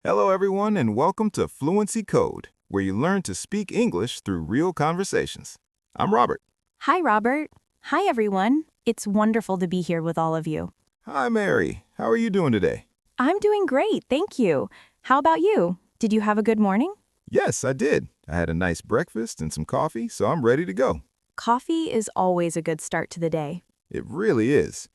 Hello, everyone, and welcome to Fluency Code, where you learn to speak English through real conversations. I'm Robert. Hi, Robert. Hi, everyone. It's wonderful to be here with all of you. Hi, Mary. How are you doing today? I'm doing great, thank you. How about you? Did you have a good morning? Yes, I did. I had a nice breakfast and some coffee, so I'm ready to go. Coffee is always a good start to the day. It really is.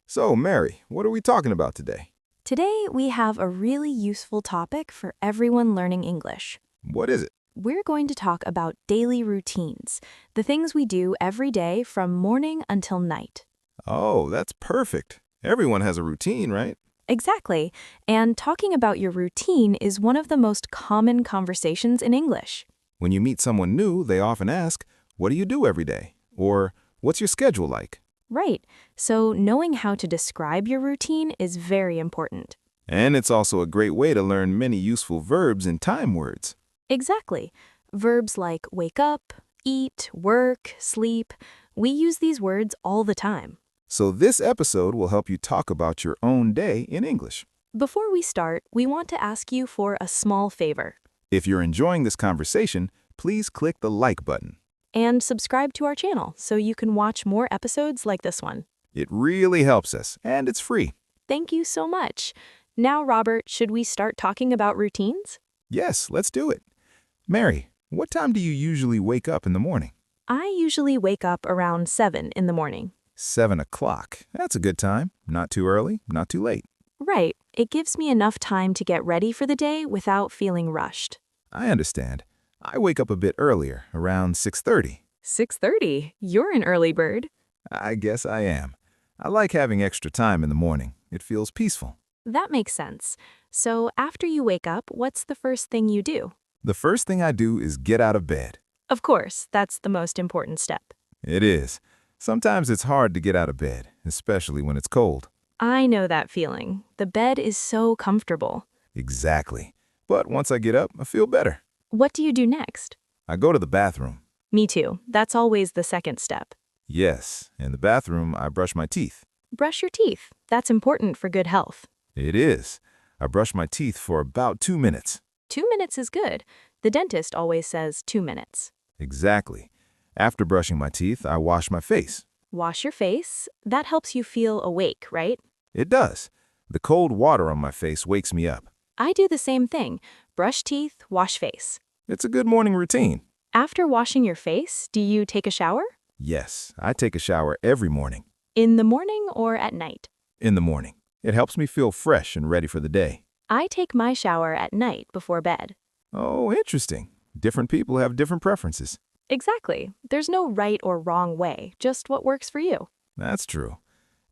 So, Mary, what are we talking about today? Today, we have a really useful topic for everyone learning English. What is it? We're going to talk about daily routines, the things we do every day from morning until night. Oh, that's perfect. Everyone has a routine, right? Exactly. And talking about your routine is one of the most common conversations in English. When you meet someone new, they often ask, "What do you do every day?" Or, "What's your schedule like?" Right. So knowing how to describe your routine is very important. And it's also a great way to learn many useful verbs and time words. Exactly. Verbs like wake up, eat, work, sleep, we use these words all the time. So this episode will help you talk about your own day in English. Before we start, we want to ask you for a small favor. If you're enjoying this conversation, please click the like button. And subscribe to our channel so you can watch more episodes like this one. It really helps us, and it's free. Thank you so much. Now, Robert, should we start talking about routines? Yes, let's do it. Mary, what time do you usually wake up in the morning? I usually wake up around 7 in the morning. 7 o'clock. That's a good time. Not too early, not too late. Right. It gives me enough time to get ready for the day without feeling rushed. I understand. I wake up a bit earlier, around 6:30. 6:30? You're an early bird. I guess I am. I like having extra time in the morning. It feels peaceful. That makes sense. So after you wake up, what's the first thing you do? The first thing I do is get out of bed. Of course, that's the most important step. It is. Sometimes it's hard to get out of bed, especially when it's cold. I know that feeling. The bed is so comfortable. Exactly. But once I get up, I feel better. What do you do next? I go to the bathroom. Me too. That's always the second step. Yes, in the bathroom, I brush my teeth. Brush your teeth. That's important for good health. It is. I brush my teeth for about 2 minutes. 2 minutes is good. The dentist always says 2 minutes. Exactly. After brushing my teeth, I wash my face. Wash your face. That helps you feel awake, right? It does. The cold water on my face wakes me up. I do the same thing. Brush teeth, wash face. It's a good morning routine. After washing your face, do you take a shower? Yes, I take a shower every morning. In the morning or at night? In the morning. It helps me feel fresh and ready for the day. I take my shower at night before bed. Oh, interesting. Different people have different preferences. Exactly. There's no right or wrong way, just what works for you. That's true.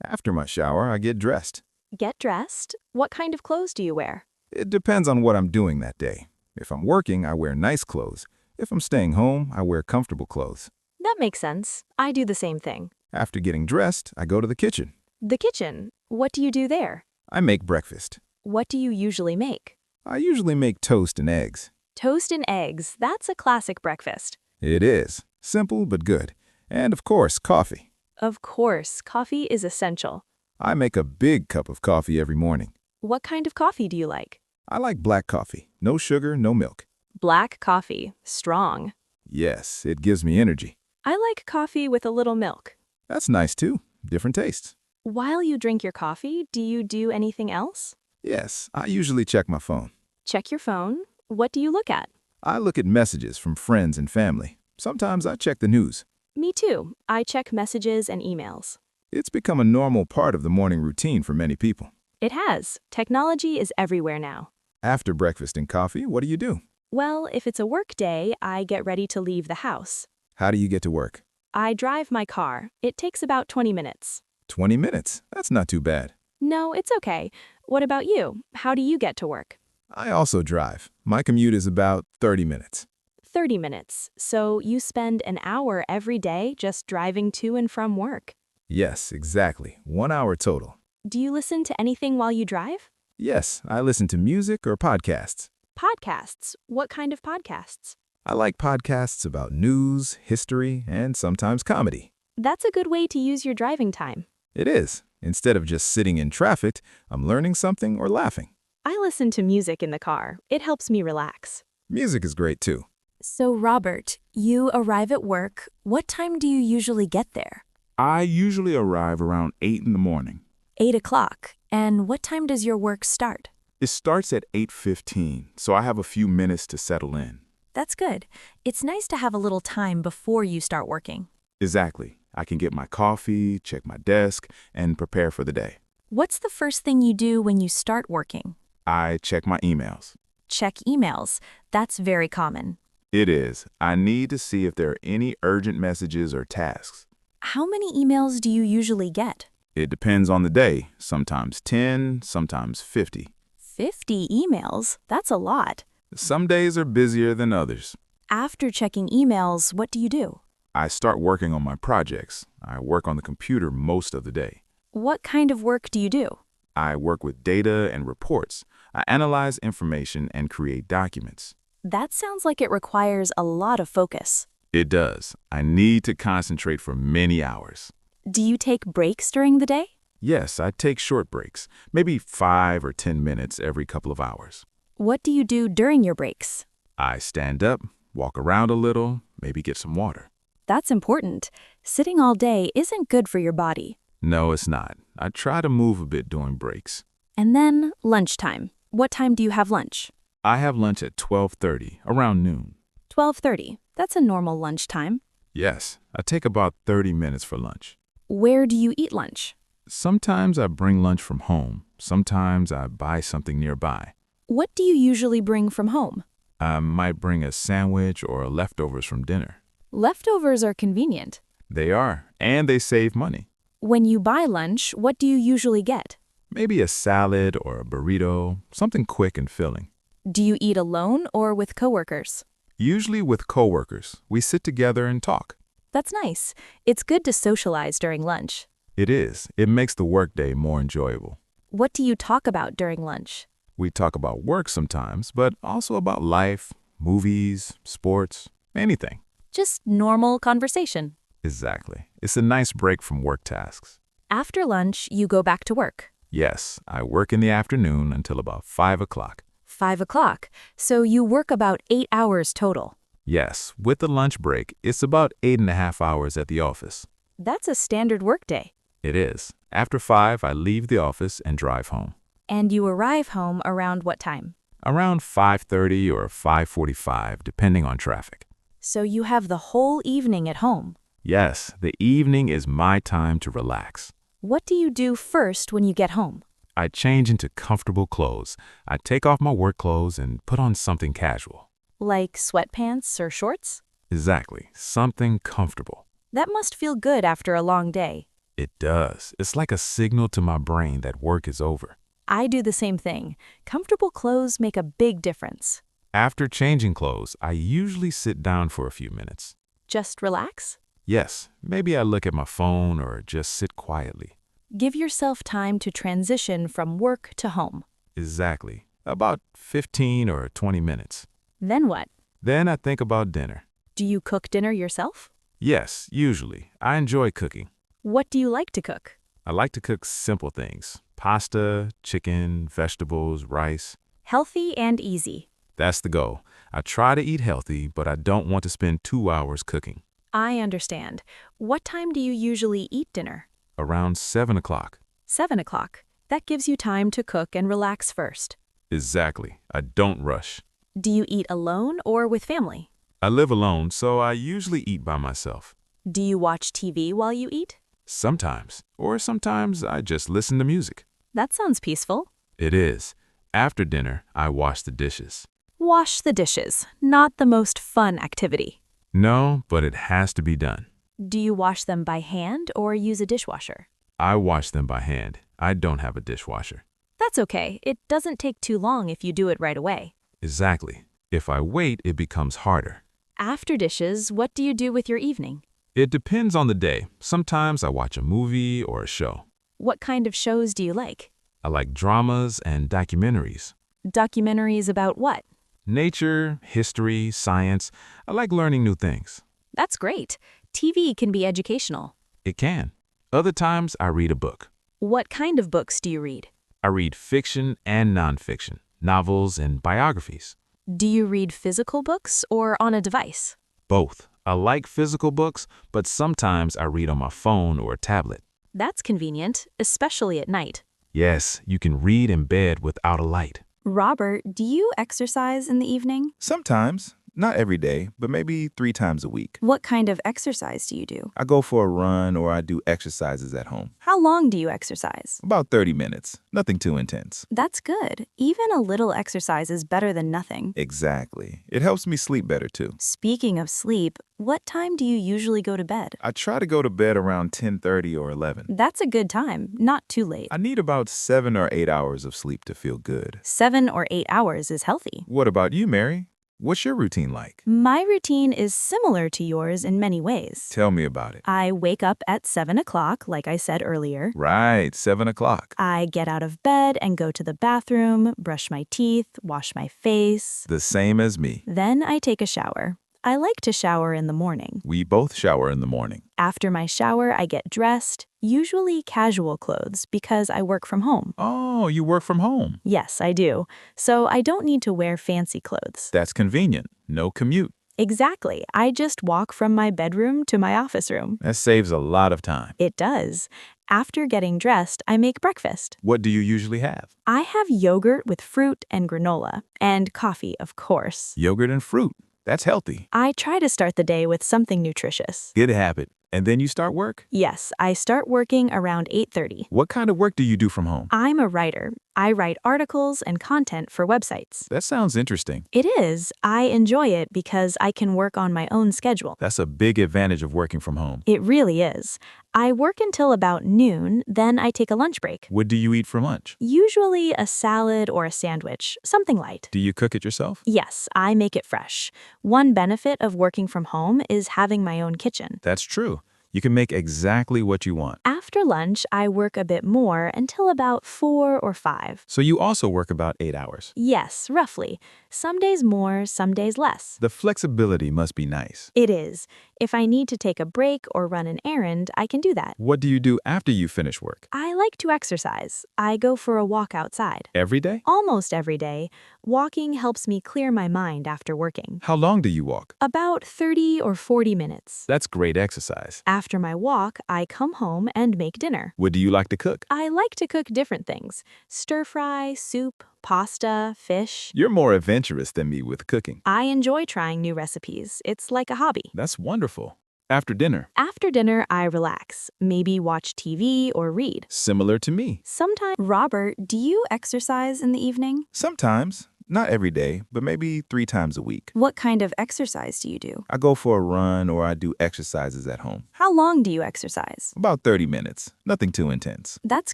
After my shower, I get dressed. Get dressed? What kind of clothes do you wear? It depends on what I'm doing that day. If I'm working, I wear nice clothes. If I'm staying home, I wear comfortable clothes. That makes sense. I do the same thing. After getting dressed, I go to the kitchen. The kitchen. What do you do there? I make breakfast. What do you usually make? I usually make toast and eggs. Toast and eggs. That's a classic breakfast. It is. Simple but good. And of course, coffee. Of course, coffee is essential. I make a big cup of coffee every morning. What kind of coffee do you like? I like black coffee. No sugar, no milk. Black coffee. Strong. Yes, it gives me energy. I like coffee with a little milk. That's nice too. Different tastes. While you drink your coffee, do you do anything else? Yes, I usually check my phone. Check your phone. What do you look at? I look at messages from friends and family. Sometimes I check the news. Me too. I check messages and emails. It's become a normal part of the morning routine for many people. It has. Technology is everywhere now. After breakfast and coffee, what do you do? Well, if it's a work day, I get ready to leave the house. How do you get to work? I drive my car. It takes about 20 minutes. 20 minutes. That's not too bad. No, it's okay. What about you? How do you get to work? I also drive. My commute is about 30 minutes. 30 minutes. So you spend an hour every day just driving to and from work. Yes, exactly. 1 hour total. Do you listen to anything while you drive? Yes, I listen to music or podcasts. Podcasts. What kind of podcasts? I like podcasts about news, history, and sometimes comedy. That's a good way to use your driving time. It is. Instead of just sitting in traffic, I'm learning something or laughing. I listen to music in the car. It helps me relax. Music is great too. So, Robert, you arrive at work. What time do you usually get there? I usually arrive around 8 in the morning. 8 o'clock. And what time does your work start? It starts at 8:15, so I have a few minutes to settle in. That's good. It's nice to have a little time before you start working. Exactly. I can get my coffee, check my desk, and prepare for the day. What's the first thing you do when you start working? I check my emails. Check emails. That's very common. It is. I need to see if there are any urgent messages or tasks. How many emails do you usually get? It depends on the day. Sometimes 10, sometimes 50. 50 emails? That's a lot. Some days are busier than others. After checking emails, what do you do? I start working on my projects. I work on the computer most of the day. What kind of work do you do? I work with data and reports. I analyze information and create documents. That sounds like it requires a lot of focus. It does. I need to concentrate for many hours. Do you take breaks during the day? Yes, I take short breaks, maybe 5 or 10 minutes every couple of hours. What do you do during your breaks? I stand up, walk around a little, maybe get some water. That's important. Sitting all day isn't good for your body. No, it's not. I try to move a bit during breaks. And then lunchtime. What time do you have lunch? I have lunch at 12:30, around noon. 12:30. That's a normal lunchtime. Yes, I take about 30 minutes for lunch. Where do you eat lunch? Sometimes I bring lunch from home. Sometimes I buy something nearby. What do you usually bring from home? I might bring a sandwich or leftovers from dinner. Leftovers are convenient. They are, and they save money. When you buy lunch, what do you usually get? Maybe a salad or a burrito, something quick and filling. Do you eat alone or with coworkers? Usually with coworkers, we sit together and talk. That's nice. It's good to socialize during lunch. It is. It makes the workday more enjoyable. What do you talk about during lunch? We talk about work sometimes, but also about life, movies, sports, anything. Just normal conversation. Exactly. It's a nice break from work tasks. After lunch, you go back to work. Yes, I work in the afternoon until about 5 o'clock. 5 o'clock. So you work about 8 hours total. Yes, with the lunch break, it's about 8.5 hours at the office. That's a standard workday. It is. After 5, I leave the office and drive home. And you arrive home around what time? Around 5:30 or 5:45, depending on traffic. So you have the whole evening at home. Yes, the evening is my time to relax. What do you do first when you get home? I change into comfortable clothes. I take off my work clothes and put on something casual. Like sweatpants or shorts? Exactly, something comfortable. That must feel good after a long day. It does. It's like a signal to my brain that work is over. I do the same thing. Comfortable clothes make a big difference. After changing clothes, I usually sit down for a few minutes. Just relax? Yes, maybe I look at my phone or just sit quietly. Give yourself time to transition from work to home. Exactly. About 15 or 20 minutes. Then what? Then I think about dinner. Do you cook dinner yourself? Yes, usually. I enjoy cooking. What do you like to cook? I like to cook simple things. Pasta, chicken, vegetables, rice. Healthy and easy. That's the goal. I try to eat healthy, but I don't want to spend 2 hours cooking. I understand. What time do you usually eat dinner? Around 7 o'clock. 7 o'clock. That gives you time to cook and relax first. Exactly. I don't rush. Do you eat alone or with family? I live alone, so I usually eat by myself. Do you watch TV while you eat? Sometimes. Or sometimes I just listen to music. That sounds peaceful. It is. After dinner, I wash the dishes. Wash the dishes. Not the most fun activity. No, but it has to be done. Do you wash them by hand or use a dishwasher? I wash them by hand. I don't have a dishwasher. That's okay. It doesn't take too long if you do it right away. Exactly. If I wait, it becomes harder. After dishes, what do you do with your evening? It depends on the day. Sometimes I watch a movie or a show. What kind of shows do you like? I like dramas and documentaries. Documentaries about what? Nature, history, science. I like learning new things. That's great. TV can be educational. It can. Other times I read a book. What kind of books do you read? I read fiction and nonfiction, novels and biographies. Do you read physical books or on a device? Both. I like physical books, but sometimes I read on my phone or tablet. That's convenient, especially at night. Yes, you can read in bed without a light. Robert, do you exercise in the evening? Sometimes, not every day, but maybe 3 times a week. What kind of exercise do you do? I go for a run or I do exercises at home. How long do you exercise? About 30 minutes, nothing too intense. That's good. Even a little exercise is better than nothing. Exactly. It helps me sleep better too. Speaking of sleep, what time do you usually go to bed? I try to go to bed around 10:30 or 11. That's a good time, not too late. I need about 7 or 8 hours of sleep to feel good. 7 or 8 hours is healthy. What about you, Mary? What's your routine like? My routine is similar to yours in many ways. Tell me about it. I wake up at 7 o'clock, like I said earlier. Right, 7 o'clock. I get out of bed and go to the bathroom, brush my teeth, wash my face. The same as me. Then I take a shower. I like to shower in the morning. We both shower in the morning. After my shower, I get dressed, usually casual clothes because I work from home. Oh, you work from home. Yes, I do. So I don't need to wear fancy clothes. That's convenient. No commute. Exactly. I just walk from my bedroom to my office room. That saves a lot of time. It does. After getting dressed, I make breakfast. What do you usually have? I have yogurt with fruit and granola, and coffee, of course. Yogurt and fruit. That's healthy. I try to start the day with something nutritious. Good habit. And then you start work? Yes, I start working around 8:30. What kind of work do you do from home? I'm a writer. I write articles and content for websites. That sounds interesting. It is. I enjoy it because I can work on my own schedule. That's a big advantage of working from home. It really is. I work until about noon, then I take a lunch break. What do you eat for lunch? Usually a salad or a sandwich, something light. Do you cook it yourself? Yes, I make it fresh. One benefit of working from home is having my own kitchen. That's true. You can make exactly what you want. After lunch, I work a bit more until about 4 or 5. So you also work about 8 hours. Yes, roughly. Some days more, some days less. The flexibility must be nice. It is. If I need to take a break or run an errand, I can do that. What do you do after you finish work? I like to exercise. I go for a walk outside. Every day? Almost every day. Walking helps me clear my mind after working. How long do you walk? About 30 or 40 minutes. That's great exercise. After my walk, I come home and make dinner. What do you like to cook? I like to cook different things. Stir fry, soup, pasta, fish. You're more adventurous than me with cooking. I enjoy trying new recipes. It's like a hobby. That's wonderful. After dinner? After dinner, I relax. Maybe watch TV or read. Similar to me. Sometimes. Robert, do you exercise in the evening? Sometimes. Not every day, but maybe 3 times a week. What kind of exercise do you do? I go for a run or I do exercises at home. How long do you exercise? About 30 minutes. Nothing too intense. That's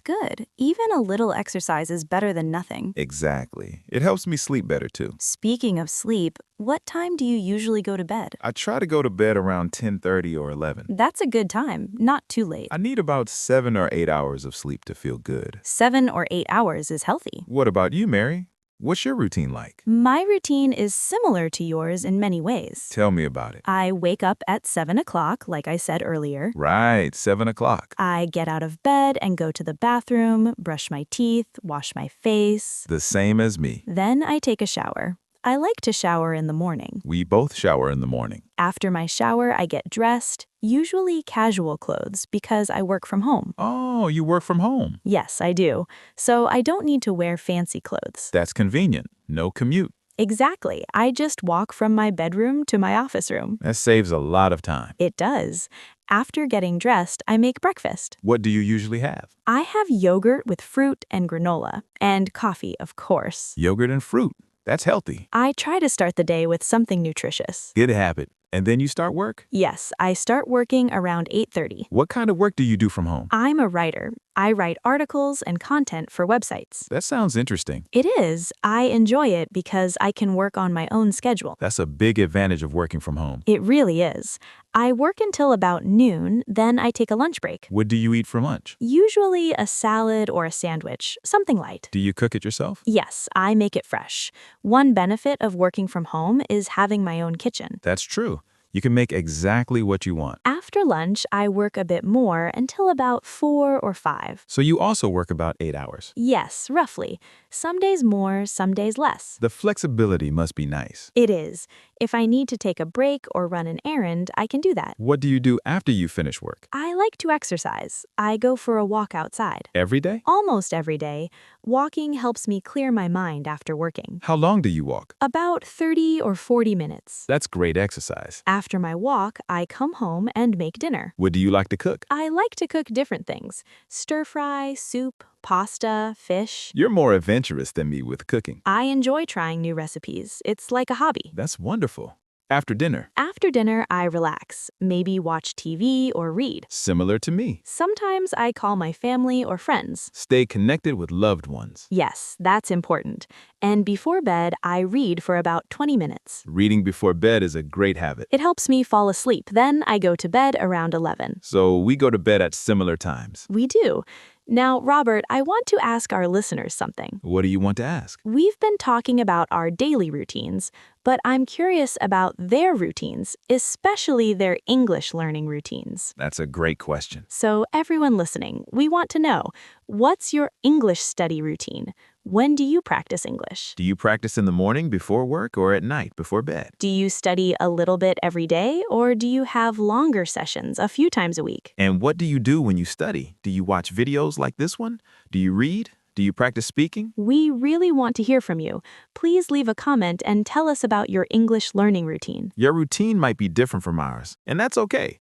good. Even a little exercise is better than nothing. Exactly. It helps me sleep better too. Speaking of sleep, what time do you usually go to bed? I try to go to bed around 10:30 or 11. That's a good time, not too late. I need about 7 or 8 hours of sleep to feel good. 7 or 8 hours is healthy. What about you, Mary? What's your routine like? My routine is similar to yours in many ways. Tell me about it. I wake up at 7 o'clock, like I said earlier. Right, 7 o'clock. I get out of bed and go to the bathroom, brush my teeth, wash my face. The same as me. Then I take a shower. I like to shower in the morning. We both shower in the morning. After my shower, I get dressed, usually casual clothes because I work from home. Oh, you work from home. Yes, I do. So I don't need to wear fancy clothes. That's convenient. No commute. Exactly. I just walk from my bedroom to my office room. That saves a lot of time. It does. After getting dressed, I make breakfast. What do you usually have? I have yogurt with fruit and granola, and coffee, of course. Yogurt and fruit. That's healthy. I try to start the day with something nutritious. Good habit. And then you start work? Yes, I start working around 8:30. What kind of work do you do from home? I'm a writer. I write articles and content for websites. That sounds interesting. It is. I enjoy it because I can work on my own schedule. That's a big advantage of working from home. It really is. I work until about noon, then I take a lunch break. What do you eat for lunch? Usually a salad or a sandwich, something light. Do you cook it yourself? Yes, I make it fresh. One benefit of working from home is having my own kitchen. That's true. You can make exactly what you want. After After lunch, I work a bit more until about 4 or 5. So you also work about 8 hours. Yes, roughly. Some days more, some days less. The flexibility must be nice. It is. If I need to take a break or run an errand, I can do that. What do you do after you finish work? I like to exercise. I go for a walk outside. Every day? Almost every day. Walking helps me clear my mind after working. How long do you walk? About 30 or 40 minutes. That's great exercise. After my walk, I come home and make dinner. What do you like to cook? I like to cook different things. Stir fry, soup, pasta, fish. You're more adventurous than me with cooking. I enjoy trying new recipes. It's like a hobby. That's wonderful. After dinner? After dinner, I relax, maybe watch TV or read. Similar to me. Sometimes I call my family or friends. Stay connected with loved ones. Yes, that's important. And before bed, I read for about 20 minutes. Reading before bed is a great habit. It helps me fall asleep. Then I go to bed around 11. So we go to bed at similar times. We do. Now, Robert, I want to ask our listeners something. What do you want to ask? We've been talking about our daily routines, but I'm curious about their routines, especially their English learning routines. That's a great question. So, everyone listening, we want to know, what's your English study routine? When do you practice English? Do you practice in the morning before work or at night before bed? Do you study a little bit every day, or do you have longer sessions a few times a week? And what do you do when you study? Do you watch videos like this one? Do you read? Do you practice speaking? We really want to hear from you. Please leave a comment and tell us about your English learning routine. Your routine might be different from ours, and that's okay.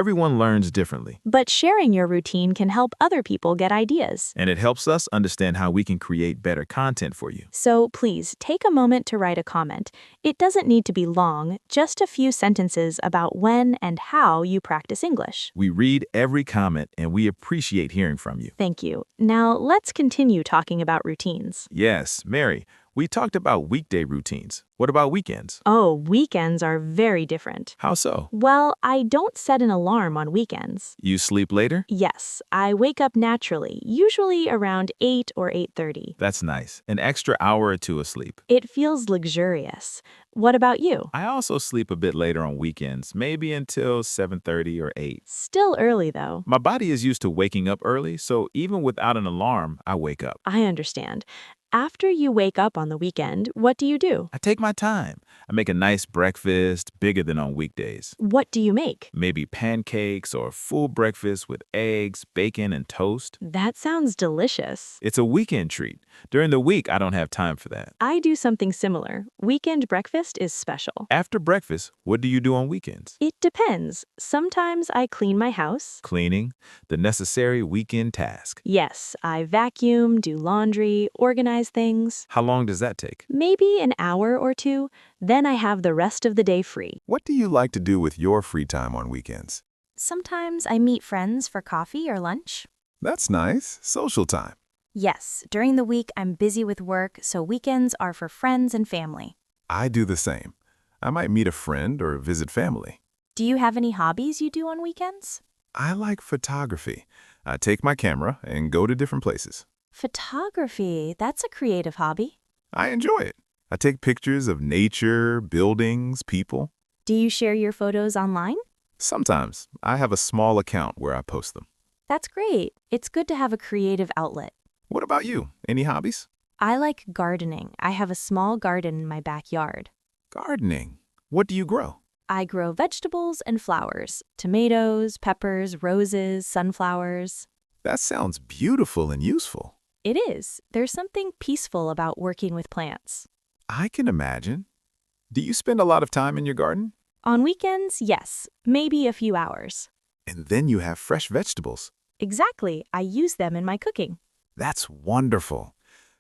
Everyone learns differently, But sharing your routine can help other people get ideas. and it helps us understand how we can create better content for you. So please take a moment to write a comment. It doesn't need to be long, just a few sentences about when and how you practice English. We read every comment, and we appreciate hearing from you. Thank you. Now let's continue talking about routines. Yes, Mary, we talked about weekday routines. What about weekends? Oh, weekends are very different. How so? Well, I don't set an alarm on weekends. You sleep later? Yes, I wake up naturally, usually around 8 or 8:30. That's nice. An extra hour or two of sleep. It feels luxurious. What about you? I also sleep a bit later on weekends, maybe until 7:30 or 8. Still early, though. My body is used to waking up early, so even without an alarm, I wake up. I understand. After you wake up on the weekend, what do you do? I take my time. I make a nice breakfast, bigger than on weekdays. What do you make? Maybe pancakes or full breakfast with eggs, bacon, and toast. That sounds delicious. It's a weekend treat. During the week, I don't have time for that. I do something similar. Weekend breakfast is special. After breakfast, what do you do on weekends? It depends. Sometimes I clean my house. Cleaning, the necessary weekend task. Yes, I vacuum, do laundry, organize things. How long does that take? Maybe an hour or two. Then I have the rest of the day free. What do you like to do with your free time on weekends? Sometimes I meet friends for coffee or lunch. That's nice. Social time. Yes, during the week I'm busy with work, so weekends are for friends and family. I do the same. I might meet a friend or visit family. Do you have any hobbies you do on weekends? I like photography. I take my camera and go to different places. Photography, that's a creative hobby. I enjoy it. I take pictures of nature, buildings, people. Do you share your photos online? Sometimes I have a small account where I post them. That's great. It's good to have a creative outlet. What about you? Any hobbies? I like gardening. I have a small garden in my backyard. Gardening. What do you grow? I grow vegetables and flowers, tomatoes, peppers, roses, sunflowers. That sounds beautiful and useful. It is. There's something peaceful about working with plants. I can imagine. Do you spend a lot of time in your garden? On weekends, yes, maybe a few hours. And then you have fresh vegetables. Exactly. I use them in my cooking. That's wonderful.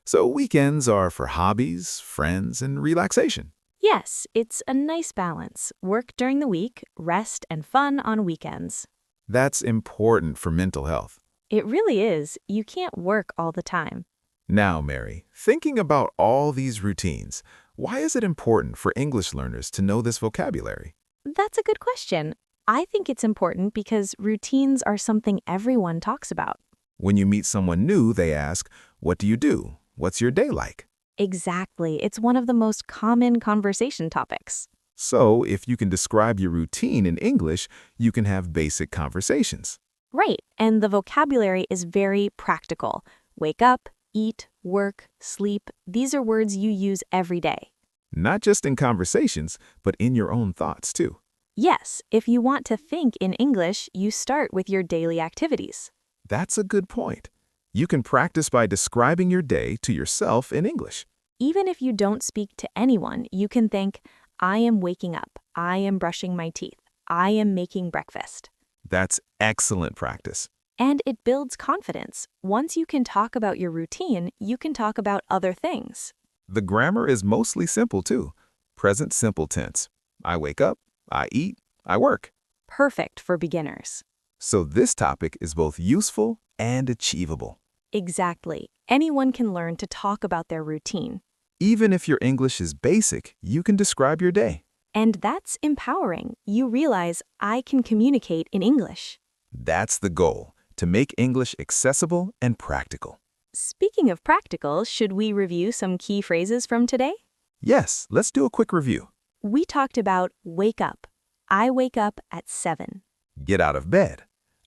So weekends are for hobbies, friends, and relaxation. Yes, it's a nice balance. Work during the week, rest and fun on weekends. That's important for mental health. It really is. You can't work all the time. Now, Mary, thinking about all these routines, why is it important for English learners to know this vocabulary? That's a good question. I think it's important because routines are something everyone talks about. When you meet someone new, they ask, "What do you do? What's your day like?" Exactly. It's one of the most common conversation topics. So, if you can describe your routine in English, you can have basic conversations. Right, and the vocabulary is very practical. Wake up, eat, work, sleep. These are words you use every day. Not just in conversations, but in your own thoughts, too. Yes, if you want to think in English, you start with your daily activities. That's a good point. You can practice by describing your day to yourself in English. Even if you don't speak to anyone, you can think, I am waking up, I am brushing my teeth, I am making breakfast. That's excellent practice. And it builds confidence. Once you can talk about your routine, you can talk about other things. The grammar is mostly simple, too. Present simple tense. I wake up, I eat, I work. Perfect for beginners. So this topic is both useful and achievable. Exactly. Anyone can learn to talk about their routine. Even if your English is basic, you can describe your day. And that's empowering. You realize I can communicate in English. That's the goal, to make English accessible and practical. Speaking of practical, should we review some key phrases from today? Yes, let's do a quick review. We talked about wake up. I wake up at 7. Get out of bed.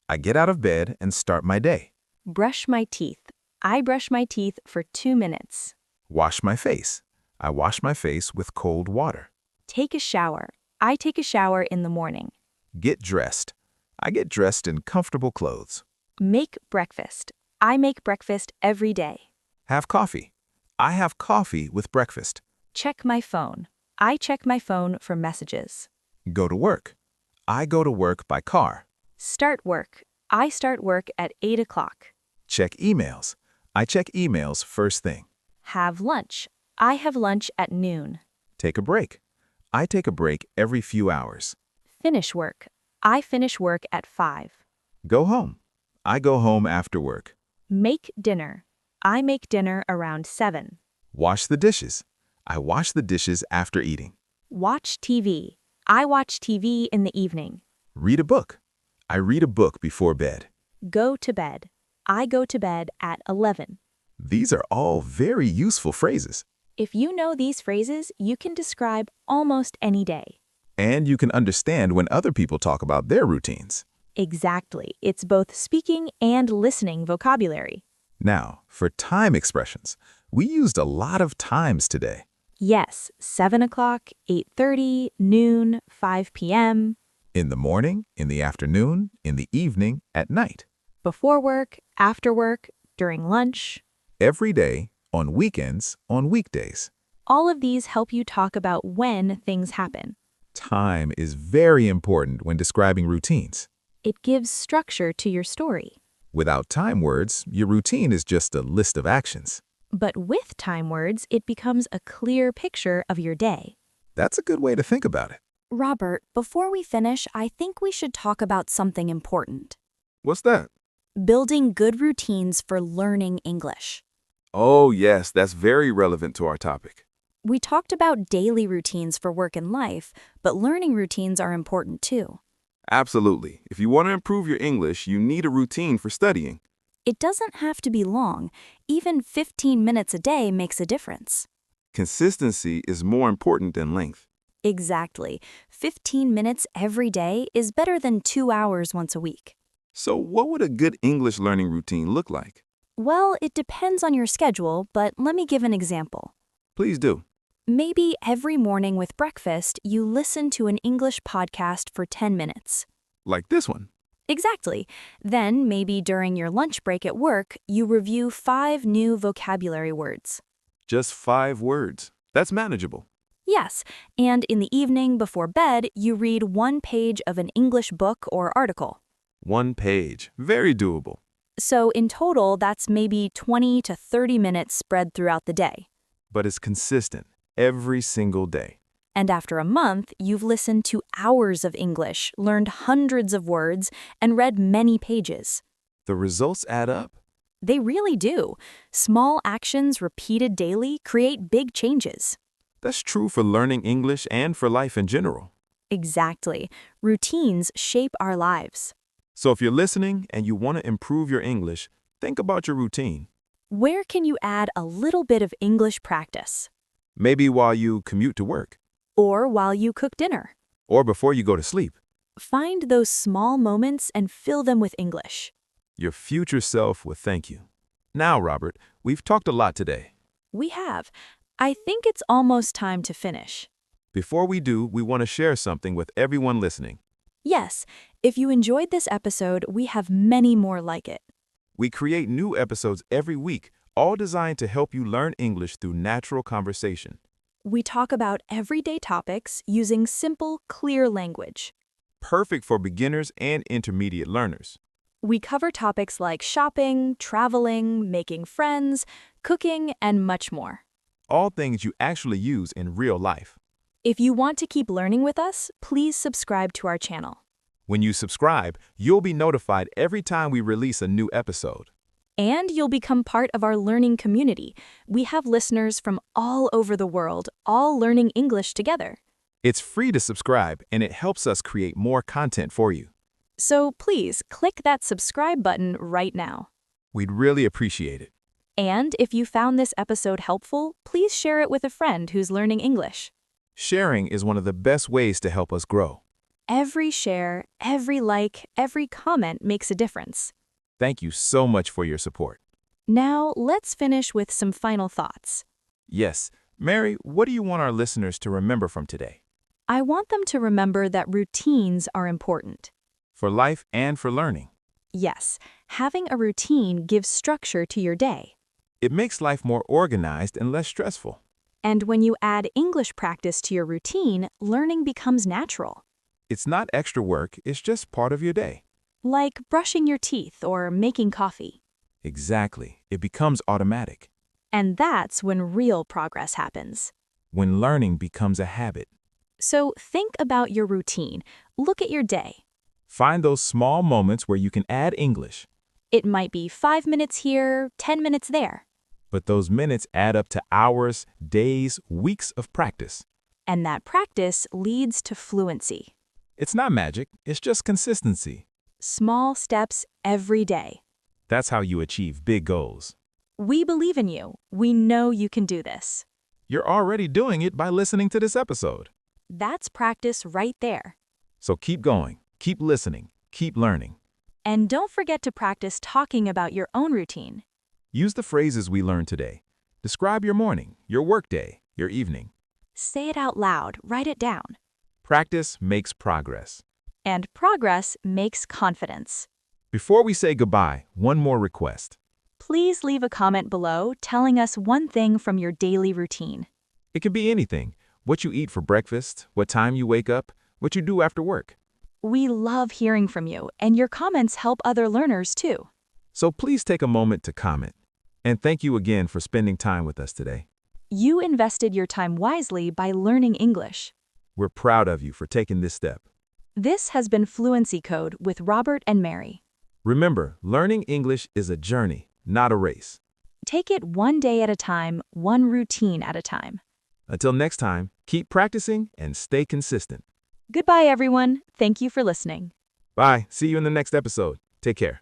I get out of bed and start my day. Brush my teeth. I brush my teeth for 2 minutes. Wash my face. I wash my face with cold water. Take a shower. I take a shower in the morning. Get dressed. I get dressed in comfortable clothes. Make breakfast. I make breakfast every day. Have coffee. I have coffee with breakfast. Check my phone. I check my phone for messages. Go to work. I go to work by car. Start work. I start work at 8 o'clock. Check emails. I check emails first thing. Have lunch. I have lunch at noon. Take a break. I take a break every few hours. Finish work. I finish work at 5. Go home. I go home after work. Make dinner. I make dinner around 7. Wash the dishes. I wash the dishes after eating. Watch TV. I watch TV in the evening. Read a book. I read a book before bed. Go to bed. I go to bed at 11. These are all very useful phrases. If you know these phrases, you can describe almost any day. And you can understand when other people talk about their routines. Exactly. It's both speaking and listening vocabulary. Now, for time expressions, we used a lot of times today. Yes, 7 o'clock, 8:30, noon, 5 p.m. In the morning, in the afternoon, in the evening, at night. Before work, after work, during lunch. Every day, on weekends, on weekdays. All of these help you talk about when things happen. Time is very important when describing routines. It gives structure to your story. Without time words, your routine is just a list of actions. But with time words, it becomes a clear picture of your day. That's a good way to think about it. Robert, before we finish, I think we should talk about something important. What's that? Building good routines for learning English. Oh, yes, that's very relevant to our topic. We talked about daily routines for work and life, but learning routines are important too. Absolutely. If you want to improve your English, you need a routine for studying. It doesn't have to be long. Even 15 minutes a day makes a difference. Consistency is more important than length. Exactly. 15 minutes every day is better than 2 hours once a week. So what would a good English learning routine look like? Well, it depends on your schedule, but let me give an example. Please do. Maybe every morning with breakfast, you listen to an English podcast for 10 minutes. Like this one. Exactly. Then, maybe during your lunch break at work, you review 5 new vocabulary words. Just 5 words. That's manageable. Yes, and in the evening before bed, you read 1 page of an English book or article. 1 page. Very doable. So in total, that's maybe 20 to 30 minutes spread throughout the day. But it's consistent every single day. And after a month, you've listened to hours of English, learned hundreds of words, and read many pages. The results add up. They really do. Small actions repeated daily create big changes. That's true for learning English and for life in general. Exactly. Routines shape our lives. So if you're listening and you want to improve your English, think about your routine. Where can you add a little bit of English practice? Maybe while you commute to work. or while you cook dinner. or before you go to sleep. Find those small moments and fill them with English. Your future self will thank you. Now, Robert, we've talked a lot today. We have. I think it's almost time to finish. Before we do, we want to share something with everyone listening. Yes, if you enjoyed this episode, we have many more like it. We create new episodes every week, all designed to help you learn English through natural conversation. We talk about everyday topics using simple, clear language. Perfect for beginners and intermediate learners. We cover topics like shopping, traveling, making friends, cooking, and much more. All things you actually use in real life. If you want to keep learning with us, please subscribe to our channel. When you subscribe, you'll be notified every time we release a new episode. And you'll become part of our learning community. We have listeners from all over the world, all learning English together. It's free to subscribe, and it helps us create more content for you. So please click that subscribe button right now. We'd really appreciate it. And if you found this episode helpful, please share it with a friend who's learning English. Sharing is one of the best ways to help us grow. Every share, every like, every comment makes a difference. Thank you so much for your support. Now, let's finish with some final thoughts. Yes, Mary, what do you want our listeners to remember from today? I want them to remember that routines are important. For life and for learning. Yes, having a routine gives structure to your day. It makes life more organized and less stressful. And when you add English practice to your routine, learning becomes natural. It's not extra work, it's just part of your day. Like brushing your teeth or making coffee. Exactly. It becomes automatic. And that's when real progress happens. When learning becomes a habit. So think about your routine. Look at your day. Find those small moments where you can add English. It might be 5 minutes here, 10 minutes there. But those minutes add up to hours, days, weeks of practice. And that practice leads to fluency. It's not magic, it's just consistency. Small steps every day. That's how you achieve big goals. We believe in you. We know you can do this. You're already doing it by listening to this episode. That's practice right there. So keep going, keep listening, keep learning. And don't forget to practice talking about your own routine. Use the phrases we learned today. Describe your morning, your workday, your evening. Say it out loud. Write it down. Practice makes progress. And progress makes confidence. Before we say goodbye, one more request. Please leave a comment below telling us one thing from your daily routine. It can be anything. What you eat for breakfast, what time you wake up, what you do after work. We love hearing from you, and your comments help other learners too. So please take a moment to comment. And thank you again for spending time with us today. You invested your time wisely by learning English. We're proud of you for taking this step. This has been Fluency Code with Robert and Mary. Remember, learning English is a journey, not a race. Take it one day at a time, one routine at a time. Until next time, keep practicing and stay consistent. Goodbye, everyone. Thank you for listening. Bye. See you in the next episode. Take care.